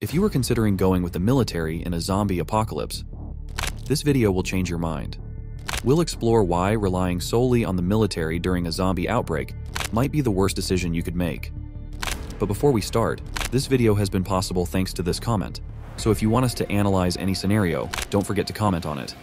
If you are considering going with the military in a zombie apocalypse, this video will change your mind. We'll explore why relying solely on the military during a zombie outbreak might be the worst decision you could make. But before we start, this video has been possible thanks to this comment, so if you want us to analyze any scenario, don't forget to comment on it.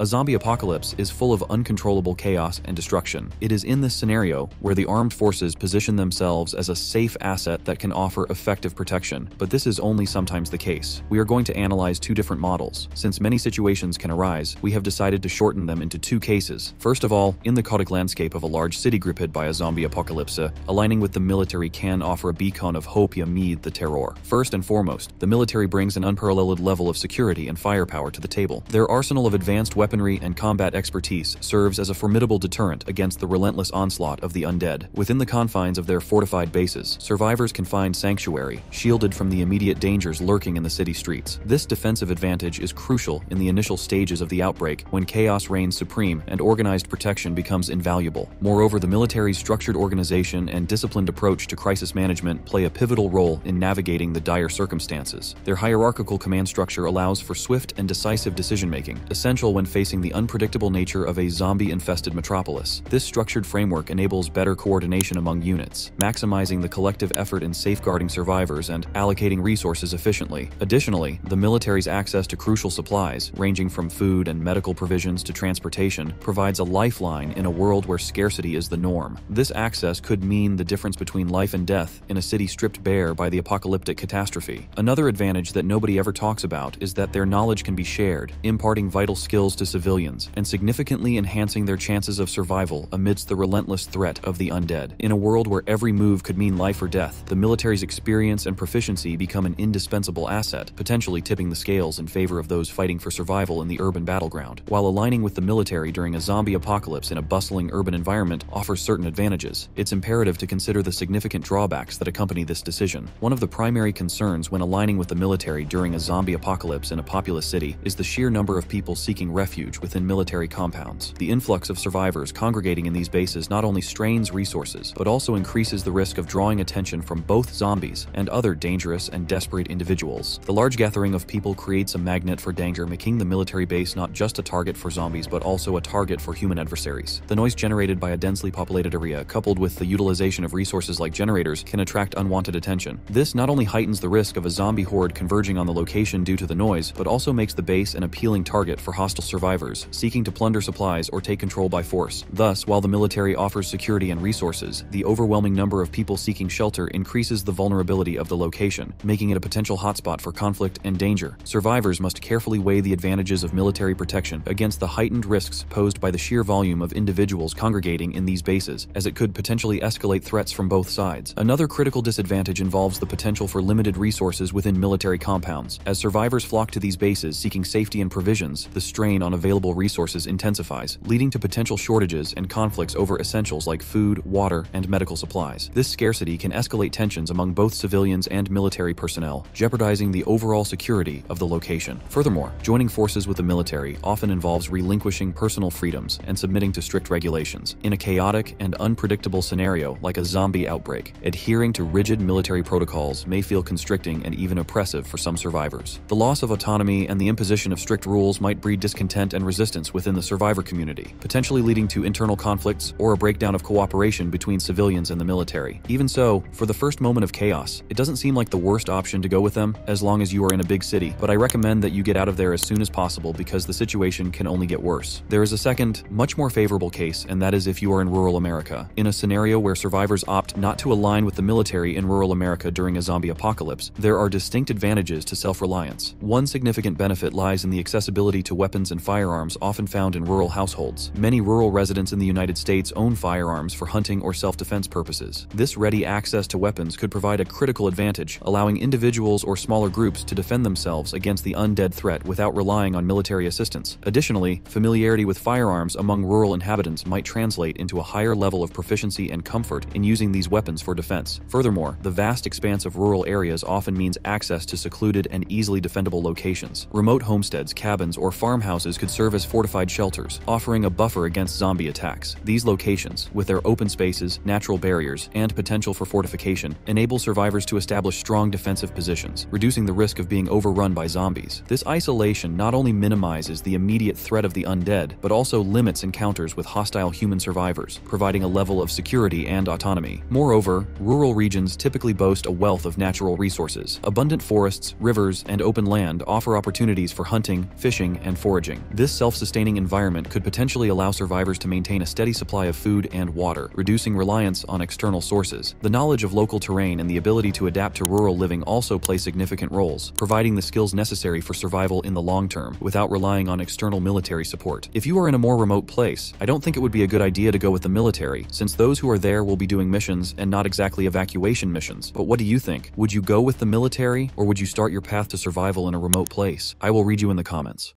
A zombie apocalypse is full of uncontrollable chaos and destruction. It is in this scenario where the armed forces position themselves as a safe asset that can offer effective protection, but this is only sometimes the case. We are going to analyze two different models. Since many situations can arise, we have decided to shorten them into two cases. First of all, in the chaotic landscape of a large city group hit by a zombie apocalypse, aligning with the military can offer a beacon of hope amid the terror. First and foremost, the military brings an unparalleled level of security and firepower to the table. Their arsenal of advanced weaponry and combat expertise serves as a formidable deterrent against the relentless onslaught of the undead. Within the confines of their fortified bases, survivors can find sanctuary, shielded from the immediate dangers lurking in the city streets. This defensive advantage is crucial in the initial stages of the outbreak, when chaos reigns supreme and organized protection becomes invaluable. Moreover, the military's structured organization and disciplined approach to crisis management play a pivotal role in navigating the dire circumstances. Their hierarchical command structure allows for swift and decisive decision-making, essential when facing the unpredictable nature of a zombie-infested metropolis. This structured framework enables better coordination among units, maximizing the collective effort in safeguarding survivors and allocating resources efficiently. Additionally, the military's access to crucial supplies, ranging from food and medical provisions to transportation, provides a lifeline in a world where scarcity is the norm. This access could mean the difference between life and death in a city stripped bare by the apocalyptic catastrophe. Another advantage that nobody ever talks about is that their knowledge can be shared, imparting vital skills to civilians and significantly enhancing their chances of survival amidst the relentless threat of the undead. In a world where every move could mean life or death, the military's experience and proficiency become an indispensable asset, potentially tipping the scales in favor of those fighting for survival in the urban battleground. While aligning with the military during a zombie apocalypse in a bustling urban environment offers certain advantages, it's imperative to consider the significant drawbacks that accompany this decision. One of the primary concerns when aligning with the military during a zombie apocalypse in a populous city is the sheer number of people seeking refuge within military compounds. The influx of survivors congregating in these bases not only strains resources, but also increases the risk of drawing attention from both zombies and other dangerous and desperate individuals. The large gathering of people creates a magnet for danger, making the military base not just a target for zombies, but also a target for human adversaries. The noise generated by a densely populated area, coupled with the utilization of resources like generators, can attract unwanted attention. This not only heightens the risk of a zombie horde converging on the location due to the noise, but also makes the base an appealing target for hostile survivors seeking to plunder supplies or take control by force. Thus, while the military offers security and resources, the overwhelming number of people seeking shelter increases the vulnerability of the location, making it a potential hotspot for conflict and danger. Survivors must carefully weigh the advantages of military protection against the heightened risks posed by the sheer volume of individuals congregating in these bases, as it could potentially escalate threats from both sides. Another critical disadvantage involves the potential for limited resources within military compounds. As survivors flock to these bases seeking safety and provisions, the strain on available resources intensifies, leading to potential shortages and conflicts over essentials like food, water, and medical supplies. This scarcity can escalate tensions among both civilians and military personnel, jeopardizing the overall security of the location. Furthermore, joining forces with the military often involves relinquishing personal freedoms and submitting to strict regulations. In a chaotic and unpredictable scenario like a zombie outbreak, adhering to rigid military protocols may feel constricting and even oppressive for some survivors. The loss of autonomy and the imposition of strict rules might breed discontent and resistance within the survivor community, potentially leading to internal conflicts or a breakdown of cooperation between civilians and the military. Even so, for the first moment of chaos, it doesn't seem like the worst option to go with them as long as you are in a big city, but I recommend that you get out of there as soon as possible because the situation can only get worse. There is a second, much more favorable case, and that is if you are in rural America. In a scenario where survivors opt not to align with the military in rural America during a zombie apocalypse, there are distinct advantages to self-reliance. One significant benefit lies in the accessibility to weapons and firearms often found in rural households. Many rural residents in the United States own firearms for hunting or self-defense purposes. This ready access to weapons could provide a critical advantage, allowing individuals or smaller groups to defend themselves against the undead threat without relying on military assistance. Additionally, familiarity with firearms among rural inhabitants might translate into a higher level of proficiency and comfort in using these weapons for defense. Furthermore, the vast expanse of rural areas often means access to secluded and easily defendable locations. Remote homesteads, cabins, or farmhouses houses could serve as fortified shelters, offering a buffer against zombie attacks. These locations, with their open spaces, natural barriers, and potential for fortification, enable survivors to establish strong defensive positions, reducing the risk of being overrun by zombies. This isolation not only minimizes the immediate threat of the undead, but also limits encounters with hostile human survivors, providing a level of security and autonomy. Moreover, rural regions typically boast a wealth of natural resources. Abundant forests, rivers, and open land offer opportunities for hunting, fishing, and foraging. This self-sustaining environment could potentially allow survivors to maintain a steady supply of food and water, reducing reliance on external sources. The knowledge of local terrain and the ability to adapt to rural living also play significant roles, providing the skills necessary for survival in the long term without relying on external military support. If you are in a more remote place, I don't think it would be a good idea to go with the military, since those who are there will be doing missions and not exactly evacuation missions. But what do you think? Would you go with the military, or would you start your path to survival in a remote place? I will read you in the comments.